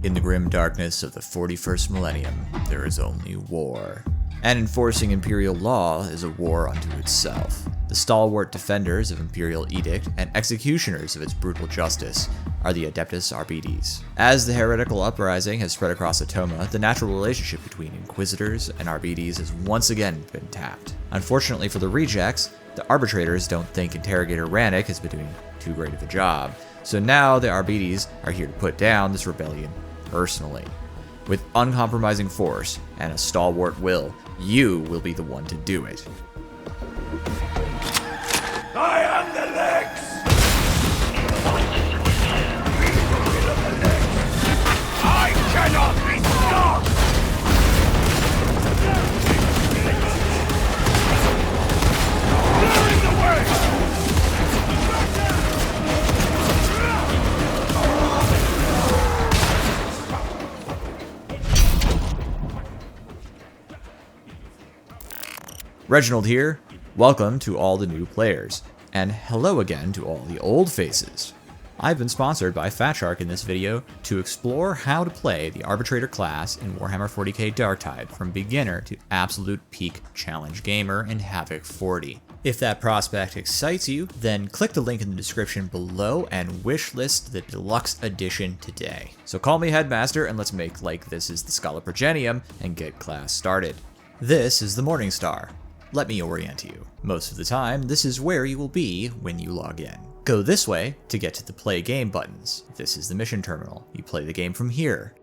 In the grim darkness of the 41st millennium, there is only war. And enforcing Imperial law is a war unto itself. The stalwart defenders of Imperial edict and executioners of its brutal justice are the Adeptus Arbites. As the heretical uprising has spread across Atoma, the natural relationship between Inquisitors and Arbites has once again been tapped. Unfortunately for the rejects, the arbitrators don't think Interrogator Rannick has been doing too great of a job, so now the Arbites are here to put down this rebellion personally. With uncompromising force and a stalwart will, you will be the one to do it. I am the legs! I cannot be stopped! Clearing the way! Reginald here. Welcome to all the new players, and hello again to all the old faces. I've been sponsored by Fatshark in this video to explore how to play the Arbitrator class in Warhammer 40k Darktide from beginner to absolute peak challenge gamer in Havoc 40. If that prospect excites you, then click the link in the description below and wishlist the deluxe edition today. So call me Headmaster and let's make like this is the Scala Progenium and get class started. This is the Morningstar. Let me orient you. Most of the time, this is where you will be when you log in. Go this way to get to the play game buttons. This is the mission terminal. You play the game from here.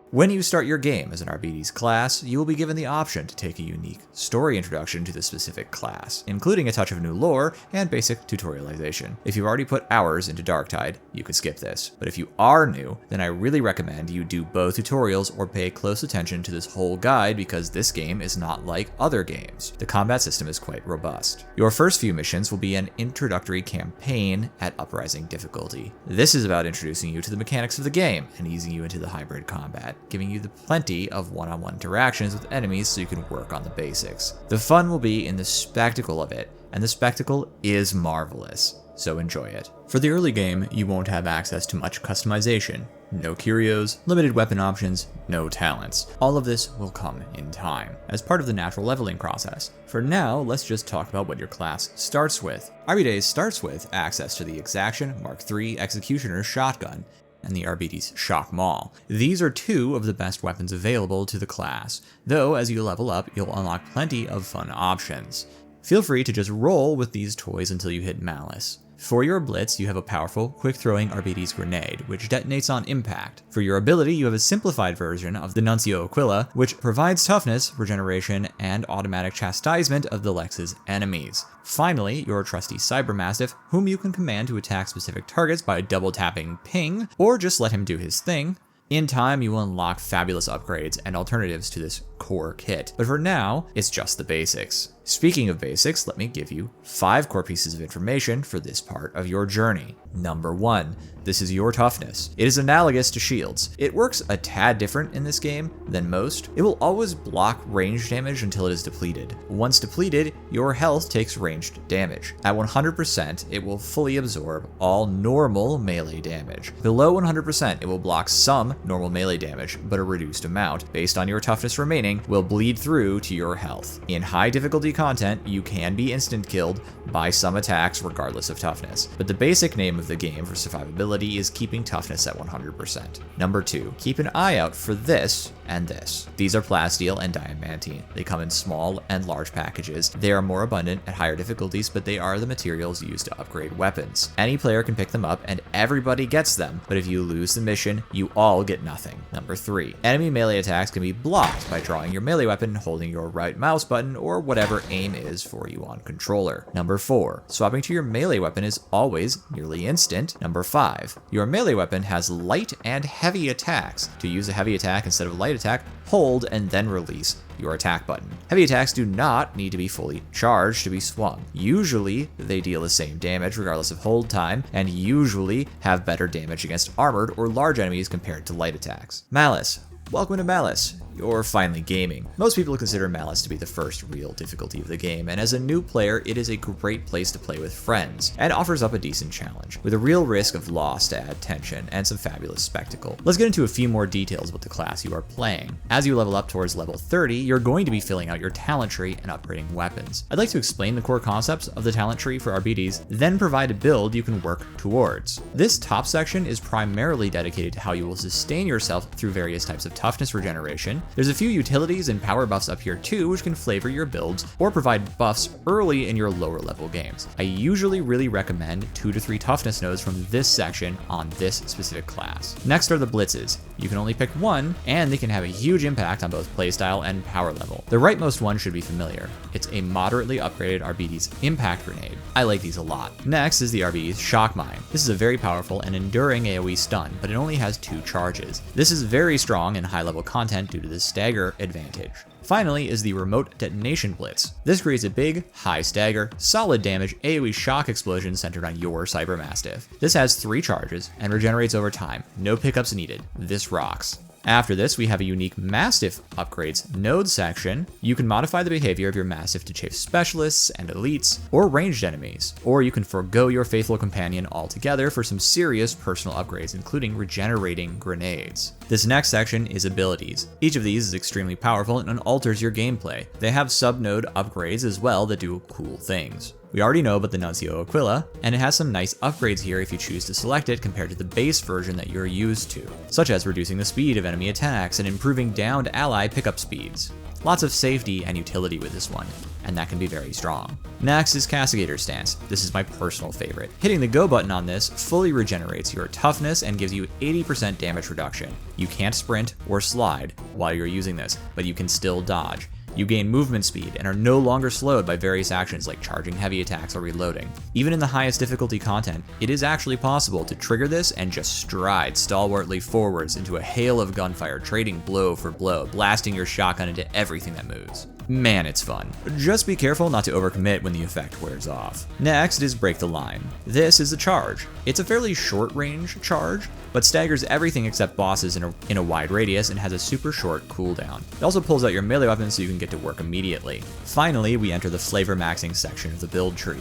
When you start your game as an Arbites class, you will be given the option to take a unique story introduction to the specific class, including a touch of new lore and basic tutorialization. If you've already put hours into Darktide, you could skip this. But if you are new, then I really recommend you do both tutorials or pay close attention to this whole guide because this game is not like other games. The combat system is quite robust. Your first few missions will be an introductory campaign at Uprising difficulty. This is about introducing you to the mechanics of the game and easing you into the hybrid combat, giving you the plenty of one-on-one interactions with enemies so you can work on the basics. The fun will be in the spectacle of it, and the spectacle is marvelous, so enjoy it. For the early game, you won't have access to much customization. No curios, limited weapon options, no talents. All of this will come in time, as part of the natural leveling process. For now, let's just talk about what your class starts with. Arbites starts with access to the Exaction Mark III Executioner Shotgun, and the Arbites Shock Maul. These are two of the best weapons available to the class, though as you level up, you'll unlock plenty of fun options. Feel free to just roll with these toys until you hit Malice. For your blitz, you have a powerful, quick-throwing Arbites grenade, which detonates on impact. For your ability, you have a simplified version of the Nuncio Aquila, which provides toughness, regeneration, and automatic chastisement of the Lex's enemies. Finally, your trusty Cybermastiff, whom you can command to attack specific targets by double-tapping ping, or just let him do his thing. In time, you will unlock fabulous upgrades and alternatives to this core kit, but for now, it's just the basics. Speaking of basics, let me give you 5 core pieces of information for this part of your journey. Number 1, this is your toughness. It is analogous to shields. It works a tad different in this game than most. It will always block ranged damage until it is depleted. Once depleted, your health takes ranged damage. At 100%, it will fully absorb all normal melee damage. Below 100%, it will block some normal melee damage, but a reduced amount, based on your toughness remaining, will bleed through to your health. In high difficulty content, you can be instant killed by some attacks regardless of toughness, but the basic name of the game for survivability is keeping toughness at 100%. Number 2, keep an eye out for this and this. These are plasteel and diamantine. They come in small and large packages. They are more abundant at higher difficulties, but they are the materials used to upgrade weapons. Any player can pick them up and everybody gets them, but if you lose the mission, you all get nothing. Number 3, enemy melee attacks can be blocked by drawing your melee weapon and holding your right mouse button or whatever aim is for you on controller. Number 4, swapping to your melee weapon is always nearly instant. Number 5, your melee weapon has light and heavy attacks. To use a heavy attack instead of light attack, hold and then release your attack button. Heavy attacks do not need to be fully charged to be swung. Usually, they deal the same damage regardless of hold time, and usually have better damage against armored or large enemies compared to light attacks. Malice. Welcome to Malice. you're finally gaming. Most people consider Malice to be the first real difficulty of the game, and as a new player, it is a great place to play with friends, and offers up a decent challenge, with a real risk of loss to add tension, and some fabulous spectacle. Let's get into a few more details about the class you are playing. As you level up towards level 30, you're going to be filling out your talent tree and upgrading weapons. I'd like to explain the core concepts of the talent tree for Arbites, then provide a build you can work towards. This top section is primarily dedicated to how you will sustain yourself through various types of toughness regeneration. There's a few utilities and power buffs up here too, which can flavor your builds or provide buffs early in your lower level games. I usually really recommend 2 to 3 toughness nodes from this section on this specific class. Next are the blitzes. You can only pick one, and they can have a huge impact on both playstyle and power level. The rightmost one should be familiar. It's a moderately upgraded Arbites impact grenade. I like these a lot. Next is the Arbites shock mine. This is a very powerful and enduring AoE stun, but it only has 2 charges. This is very strong in high level content due to the stagger advantage. Finally is the remote detonation blitz. This creates a big, high stagger, solid damage AoE shock explosion centered on your Cybermastiff. This has 3 charges and regenerates over time. No pickups needed. This rocks. After this, we have a unique Mastiff upgrades node section. You can modify the behavior of your Mastiff to chase specialists and elites, or ranged enemies, or you can forego your faithful companion altogether for some serious personal upgrades, including regenerating grenades. This next section is abilities. Each of these is extremely powerful and alters your gameplay. They have sub-node upgrades as well that do cool things. We already know about the Nuncio Aquila, and it has some nice upgrades here if you choose to select it compared to the base version that you're used to, such as reducing the speed of enemy attacks and improving downed ally pickup speeds. Lots of safety and utility with this one, and that can be very strong. Next is Castigator Stance. This is my personal favorite. Hitting the go button on this fully regenerates your toughness and gives you 80% damage reduction. You can't sprint or slide while you're using this, but you can still dodge. You gain movement speed and are no longer slowed by various actions like charging heavy attacks or reloading. Even in the highest difficulty content, it is actually possible to trigger this and just stride stalwartly forwards into a hail of gunfire, trading blow for blow, blasting your shotgun into everything that moves. Man, it's fun. Just be careful not to overcommit when the effect wears off. Next is Break the Line. This is a charge. It's a fairly short range charge, but staggers everything except bosses in a wide radius and has a super short cooldown. It also pulls out your melee weapons so you can get to work immediately. Finally, we enter the flavor maxing section of the build tree.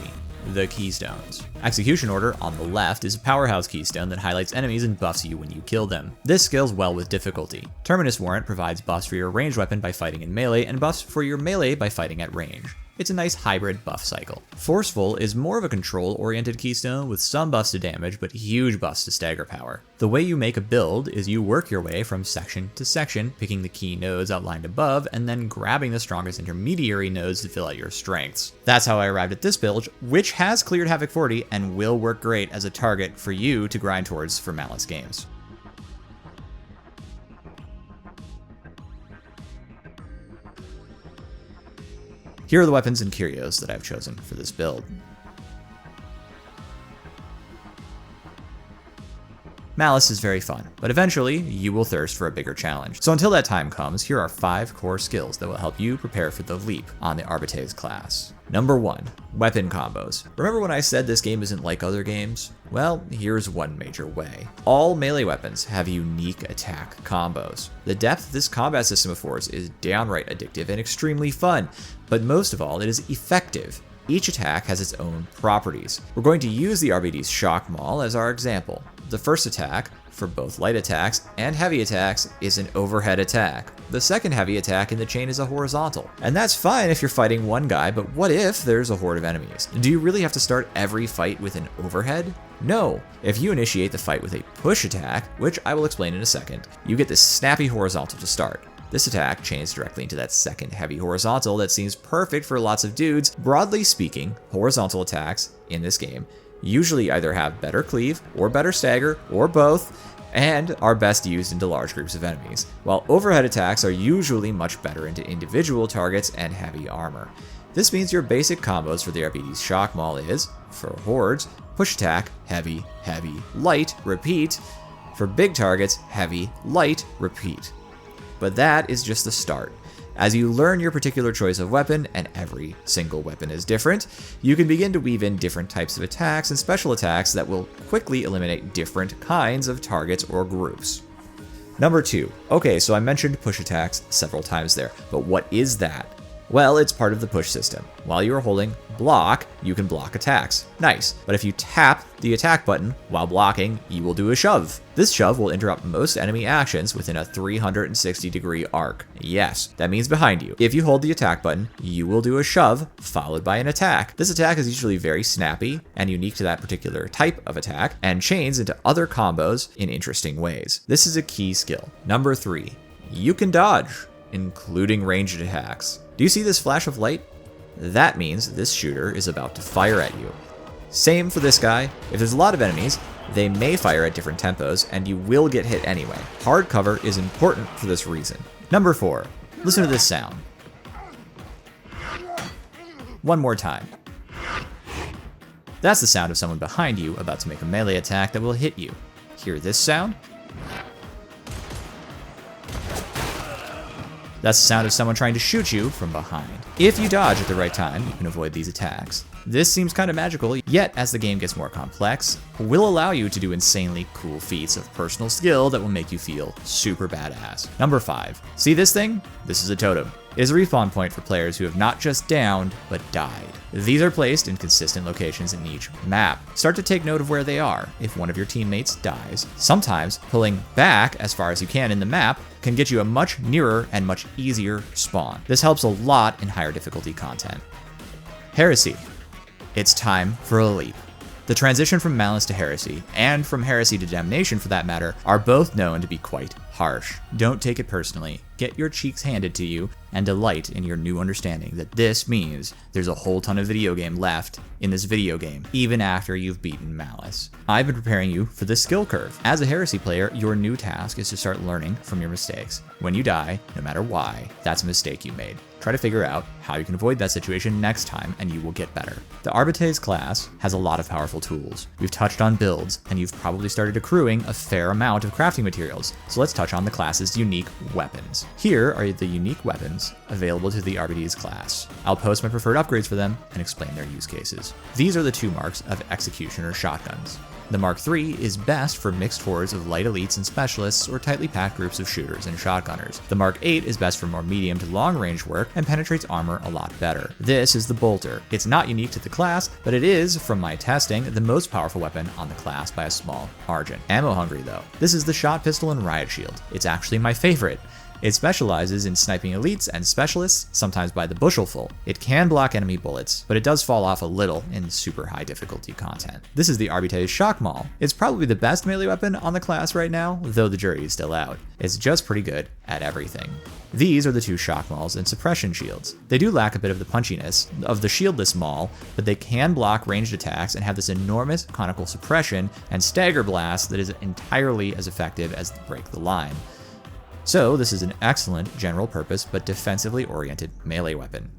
The Keystones. Execution Order on the left is a powerhouse keystone that highlights enemies and buffs you when you kill them. This scales well with difficulty. Terminus Warrant provides buffs for your ranged weapon by fighting in melee and buffs for your melee by fighting at range. It's a nice hybrid buff cycle. Forceful is more of a control-oriented keystone with some buffs to damage but huge buffs to stagger power. The way you make a build is you work your way from section to section, picking the key nodes outlined above and then grabbing the strongest intermediary nodes to fill out your strengths. That's how I arrived at this build, which has cleared Havoc 40 and will work great as a target for you to grind towards for Malice games. Here are the weapons and curios that I've chosen for this build. Malice is very fun, but eventually you will thirst for a bigger challenge. So until that time comes, here are 5 core skills that will help you prepare for the leap on the Arbites class. Number 1, weapon combos. Remember when I said this game isn't like other games? Well, here's one major way. All melee weapons have unique attack combos. The depth this combat system affords is downright addictive and extremely fun, but most of all, it is effective. Each attack has its own properties. We're going to use the Arbites Shock Maul as our example. The first attack, for both light attacks and heavy attacks, is an overhead attack. The second heavy attack in the chain is a horizontal. And that's fine if you're fighting one guy, but what if there's a horde of enemies? Do you really have to start every fight with an overhead? No. If you initiate the fight with a push attack, which I will explain in a second, you get this snappy horizontal to start. This attack chains directly into that second heavy horizontal that seems perfect for lots of dudes. Broadly speaking, horizontal attacks in this game usually either have better cleave or better stagger or both, and are best used into large groups of enemies, while overhead attacks are usually much better into individual targets and heavy armor. This means your basic combos for the Arbites Shock Maul is, for hordes, push attack, heavy, heavy, light, repeat. For big targets, heavy, light, repeat. But that is just the start. As you learn your particular choice of weapon, and every single weapon is different, you can begin to weave in different types of attacks and special attacks that will quickly eliminate different kinds of targets or groups. Number 2. Okay, so I mentioned push attacks several times there, but what is that? Well, it's part of the push system. While you are holding block, you can block attacks. Nice. But if you tap the attack button while blocking, you will do a shove. This shove will interrupt most enemy actions within a 360-degree arc. Yes, that means behind you. If you hold the attack button, you will do a shove followed by an attack. This attack is usually very snappy and unique to that particular type of attack and chains into other combos in interesting ways. This is a key skill. Number 3. You can dodge, including ranged attacks. Do you see this flash of light? That means this shooter is about to fire at you. Same for this guy. If there's a lot of enemies, they may fire at different tempos, and you will get hit anyway. Hard cover is important for this reason. Number 4. Listen to this sound. One more time. That's the sound of someone behind you about to make a melee attack that will hit you. Hear this sound? That's the sound of someone trying to shoot you from behind. If you dodge at the right time, you can avoid these attacks. This seems kind of magical, yet as the game gets more complex, will allow you to do insanely cool feats of personal skill that will make you feel super badass. Number 5. See this thing? This is a totem. It is a respawn point for players who have not just downed, but died. These are placed in consistent locations in each map. Start to take note of where they are if one of your teammates dies. Sometimes pulling back as far as you can in the map can get you a much nearer and much easier spawn. This helps a lot in higher difficulty content. Heresy. It's time for a leap. The transition from Malice to Heresy, and from Heresy to Damnation for that matter, are both known to be quite harsh. Don't take it personally. Get your cheeks handed to you and delight in your new understanding that this means there's a whole ton of video game left in this video game, even after you've beaten Malice. I've been preparing you for this skill curve. As a Heresy player, your new task is to start learning from your mistakes. When you die, no matter why, that's a mistake you made. Try to figure out how you can avoid that situation next time and you will get better. The Arbites class has a lot of powerful tools. We've touched on builds, and you've probably started accruing a fair amount of crafting materials, so let's touch on the class's unique weapons. Here are the unique weapons available to the Arbites class. I'll post my preferred upgrades for them and explain their use cases. These are the 2 marks of Executioner shotguns. The Mark III is best for mixed hordes of light elites and specialists or tightly packed groups of shooters and shotgunners. The Mark VIII is best for more medium to long range work and penetrates armor a lot better. This is the Bolter. It's not unique to the class, but it is, from my testing, the most powerful weapon on the class by a small margin. Ammo hungry though. This is the Shot Pistol and Riot Shield. It's actually my favorite. It specializes in sniping elites and specialists, sometimes by the bushelful. It can block enemy bullets, but it does fall off a little in super high difficulty content. This is the Arbites Shock Maul. It's probably the best melee weapon on the class right now, though the jury is still out. It's just pretty good at everything. These are the 2 Shock Mauls and Suppression Shields. They do lack a bit of the punchiness of the shieldless Maul, but they can block ranged attacks and have this enormous conical suppression and stagger blast that is entirely as effective as the Break the Line. So this is an excellent general purpose but defensively oriented melee weapon.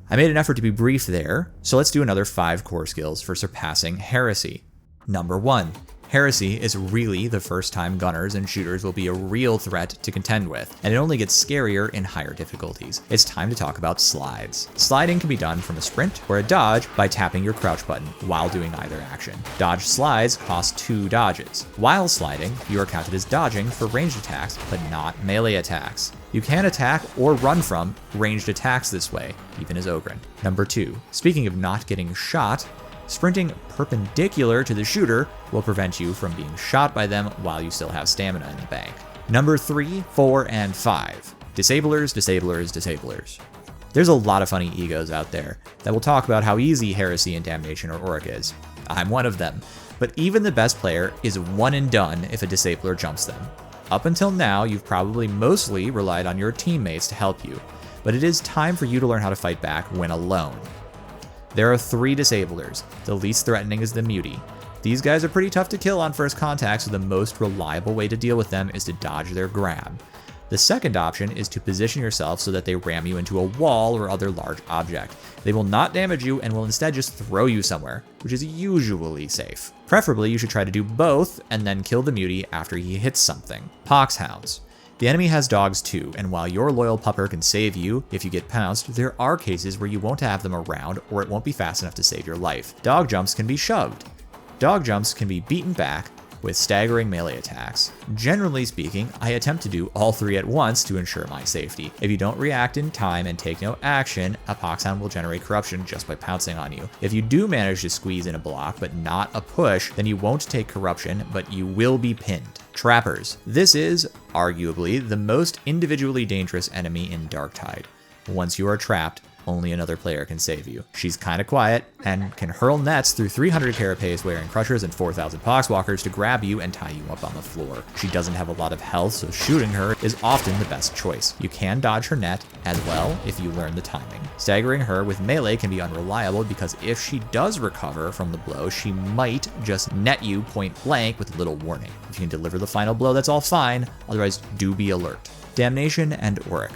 I made an effort to be brief there, so let's do another 5 core skills for surpassing Heresy. Number 1. Heresy is really the first time gunners and shooters will be a real threat to contend with, and it only gets scarier in higher difficulties. It's time to talk about slides. Sliding can be done from a sprint or a dodge by tapping your crouch button while doing either action. Dodge slides cost 2 dodges. While sliding, you are counted as dodging for ranged attacks, but not melee attacks. You can attack or run from ranged attacks this way, even as Ogren. Number 2. Speaking of not getting shot, sprinting perpendicular to the shooter will prevent you from being shot by them while you still have stamina in the bank. Number 3, 4, and 5. Disablers, disablers, disablers. There's a lot of funny egos out there that will talk about how easy Heresy and Damnation or Oric is. I'm one of them. But even the best player is one and done if a disabler jumps them. Up until now, you've probably mostly relied on your teammates to help you, but it is time for you to learn how to fight back when alone. There are 3 disablers. The least threatening is the Mutie. These guys are pretty tough to kill on first contact, so the most reliable way to deal with them is to dodge their grab. The second option is to position yourself so that they ram you into a wall or other large object. They will not damage you and will instead just throw you somewhere, which is usually safe. Preferably, you should try to do both and then kill the Mutie after he hits something. Poxhounds. The enemy has dogs too, and while your loyal pupper can save you if you get pounced, there are cases where you won't have them around or it won't be fast enough to save your life. Dog jumps can be shoved. Dog jumps can be beaten back, with staggering melee attacks. Generally speaking, I attempt to do all three at once to ensure my safety. If you don't react in time and take no action, a Poxhound will generate corruption just by pouncing on you. If you do manage to squeeze in a block but not a push, then you won't take corruption, but you will be pinned. Trappers. This is, arguably, the most individually dangerous enemy in Darktide. Once you are trapped, only another player can save you. She's kinda quiet and can hurl nets through 300 carapace wearing crushers and 4,000 poxwalkers to grab you and tie you up on the floor. She doesn't have a lot of health, so shooting her is often the best choice. You can dodge her net as well if you learn the timing. Staggering her with melee can be unreliable because if she does recover from the blow, she might just net you point blank with little warning. If you can deliver the final blow, that's all fine, otherwise do be alert. Damnation and Oric.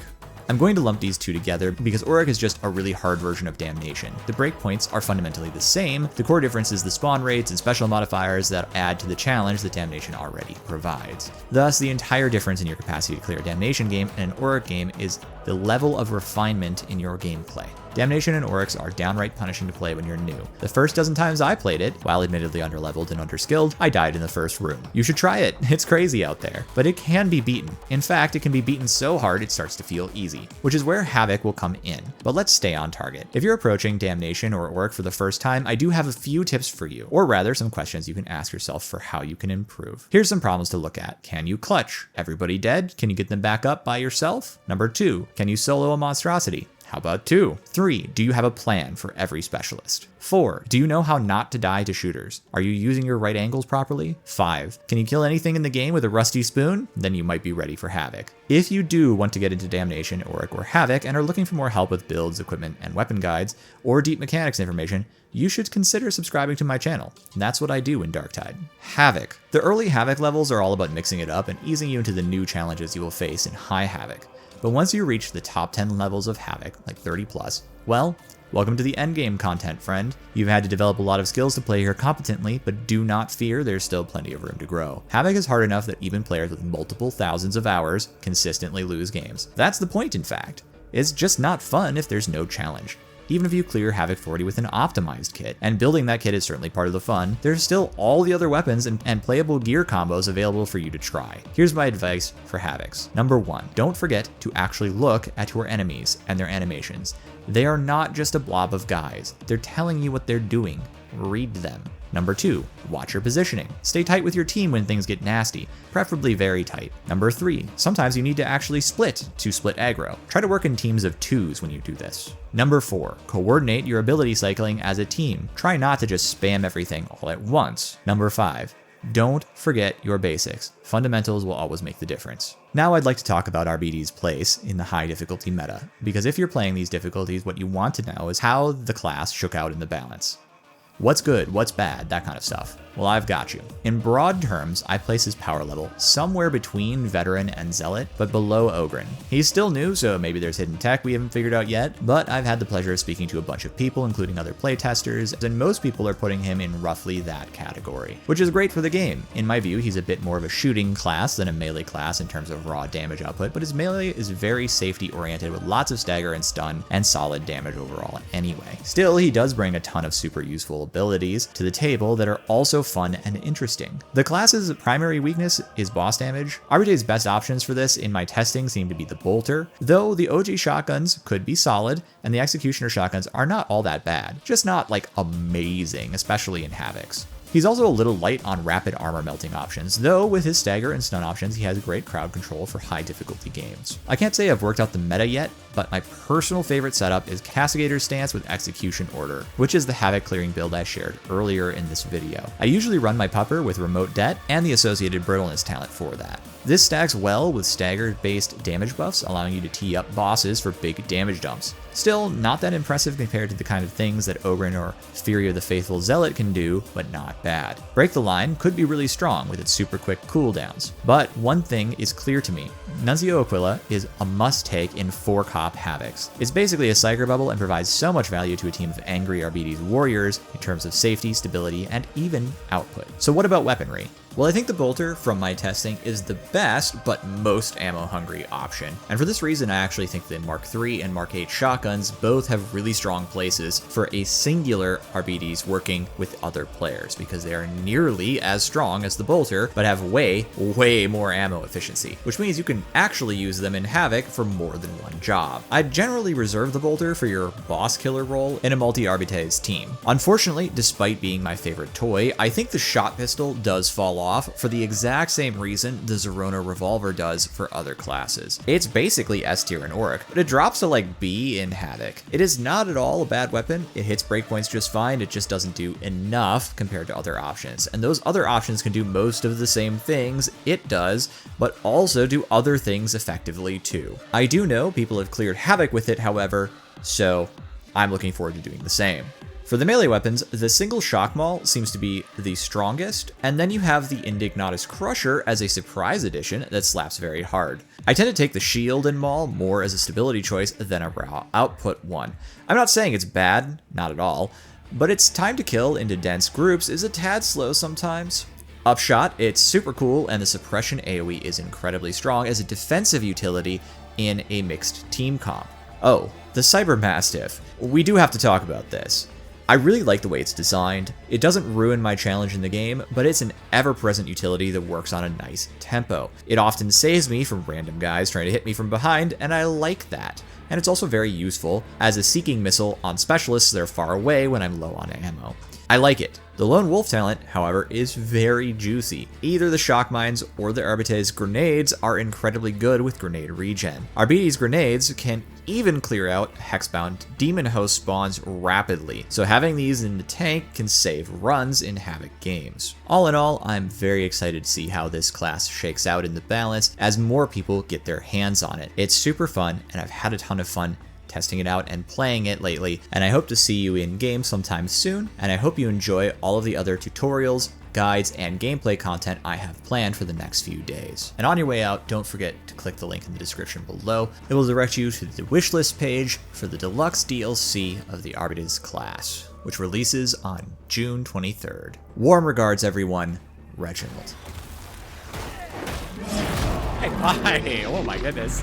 I'm going to lump these two together because Oric is just a really hard version of Damnation. The breakpoints are fundamentally the same. The core difference is the spawn rates and special modifiers that add to the challenge that Damnation already provides. Thus, the entire difference in your capacity to clear a Damnation game and an Oric game is the level of refinement in your gameplay. Damnation and Oryx are downright punishing to play when you're new. The first dozen times I played it, while admittedly underleveled and underskilled, I died in the first room. You should try it, it's crazy out there. But it can be beaten. In fact, it can be beaten so hard it starts to feel easy, which is where Havoc will come in. But let's stay on target. If you're approaching Damnation or Oric for the first time, I do have a few tips for you, or rather some questions you can ask yourself for how you can improve. Here's some problems to look at. Can you clutch? Everybody dead? Can you get them back up by yourself? Number 2, can you solo a monstrosity? How about 2? 3, do you have a plan for every specialist? 4, do you know how not to die to shooters? Are you using your right angles properly? 5, can you kill anything in the game with a rusty spoon? Then you might be ready for Havoc. If you do want to get into Damnation, Oric, or Havoc and are looking for more help with builds, equipment, and weapon guides, or deep mechanics information, you should consider subscribing to my channel. That's what I do in Darktide. Havoc. The early Havoc levels are all about mixing it up and easing you into the new challenges you will face in high Havoc. But once you reach the top 10 levels of Havoc, like 30 plus, well, welcome to the endgame content, friend. You've had to develop a lot of skills to play here competently, but do not fear, there's still plenty of room to grow. Havoc is hard enough that even players with multiple thousands of hours consistently lose games. That's the point, in fact. It's just not fun if there's no challenge. Even if you clear Havoc 40 with an optimized kit, and building that kit is certainly part of the fun, there's still all the other weapons and playable gear combos available for you to try. Here's my advice for Havocs. Number 1, don't forget to actually look at your enemies and their animations. They are not just a blob of guys. They're telling you what they're doing. Read them. Number 2, watch your positioning. Stay tight with your team when things get nasty, preferably very tight. Number 3, sometimes you need to actually split to split aggro. Try to work in teams of 2s when you do this. Number 4, coordinate your ability cycling as a team. Try not to just spam everything all at once. Number 5, don't forget your basics. Fundamentals will always make the difference. Now I'd like to talk about Arbites' place in the high difficulty meta, because if you're playing these difficulties, what you want to know is how the class shook out in the balance. What's good, what's bad, that kind of stuff. Well, I've got you. In broad terms, I place his power level somewhere between Veteran and Zealot, but below Ogryn. He's still new, so maybe there's hidden tech we haven't figured out yet, but I've had the pleasure of speaking to a bunch of people, including other playtesters, and most people are putting him in roughly that category, which is great for the game. In my view, he's a bit more of a shooting class than a melee class in terms of raw damage output, but his melee is very safety oriented with lots of stagger and stun and solid damage overall anyway. Still, he does bring a ton of super useful abilities to the table that are also fun and interesting. The class's primary weakness is boss damage. Arbites' best options for this in my testing seem to be the bolter, though the OG shotguns could be solid, and the executioner shotguns are not all that bad, just not like amazing, especially in Havocs. He's also a little light on rapid armor melting options, though with his stagger and stun options, he has great crowd control for high difficulty games. I can't say I've worked out the meta yet, but my personal favorite setup is Castigator's Stance with Execution Order, which is the Havoc clearing build I shared earlier in this video. I usually run my pupper with Remote Det and the associated Brittleness talent for that. This stacks well with stagger-based damage buffs, allowing you to tee up bosses for big damage dumps. Still, not that impressive compared to the kind of things that Ogryn or Fury of the Faithful Zealot can do, but not bad. Break the Line could be really strong with its super quick cooldowns, but one thing is clear to me. Nuncio Aquila is a must-take in 4-cop Havocs. It's basically a Psyker bubble and provides so much value to a team of angry Arbites warriors in terms of safety, stability, and even output. So what about weaponry? Well, I think the bolter, from my testing, is the best but most ammo-hungry option. And for this reason, I actually think the Mark III and Mark VIII shotguns both have really strong places for a singular Arbites working with other players, because they are nearly as strong as the bolter, but have way more ammo efficiency, which means you can actually use them in Havoc for more than one job. I'd generally reserve the bolter for your boss killer role in a multi-Arbites team. Unfortunately, despite being my favorite toy, I think the shot pistol does fall off for the exact same reason the Zerona revolver does for other classes. It's basically S tier in Oric, but it drops to like B in Havoc. It is not at all a bad weapon, it hits breakpoints just fine, it just doesn't do enough compared to other options. And those other options can do most of the same things it does, but also do other things effectively too. I do know people have cleared Havoc with it, however, so I'm looking forward to doing the same. For the melee weapons, the single shock maul seems to be the strongest, and then you have the Indignatus Crusher as a surprise addition that slaps very hard. I tend to take the shield and maul more as a stability choice than a raw output one. I'm not saying it's bad, not at all, but its time to kill into dense groups is a tad slow sometimes. Upshot, it's super cool, and the suppression AoE is incredibly strong as a defensive utility in a mixed team comp. Oh, the Cyber Mastiff. We do have to talk about this. I really like the way it's designed. It doesn't ruin my challenge in the game, but it's an ever-present utility that works on a nice tempo. It often saves me from random guys trying to hit me from behind, and I like that. And it's also very useful as a seeking missile on specialists that are far away when I'm low on ammo. I like it. The Lone Wolf talent, however, is very juicy. Either the shock mines or the Arbites grenades are incredibly good with grenade regen. Arbites grenades can even clear out hexbound demon host spawns rapidly, so having these in the tank can save runs in Havoc games. All in all, I'm very excited to see how this class shakes out in the balance as more people get their hands on it. It's super fun, and I've had a ton of fun testing it out and playing it lately, and I hope to see you in game sometime soon, and I hope you enjoy all of the other tutorials, guides, and gameplay content I have planned for the next few days. And on your way out, don't forget to click the link in the description below. It will direct you to the wishlist page for the deluxe DLC of the Arbites class, which releases on June 23rd. Warm regards, everyone. Reginald. Hey, bye! Oh my goodness.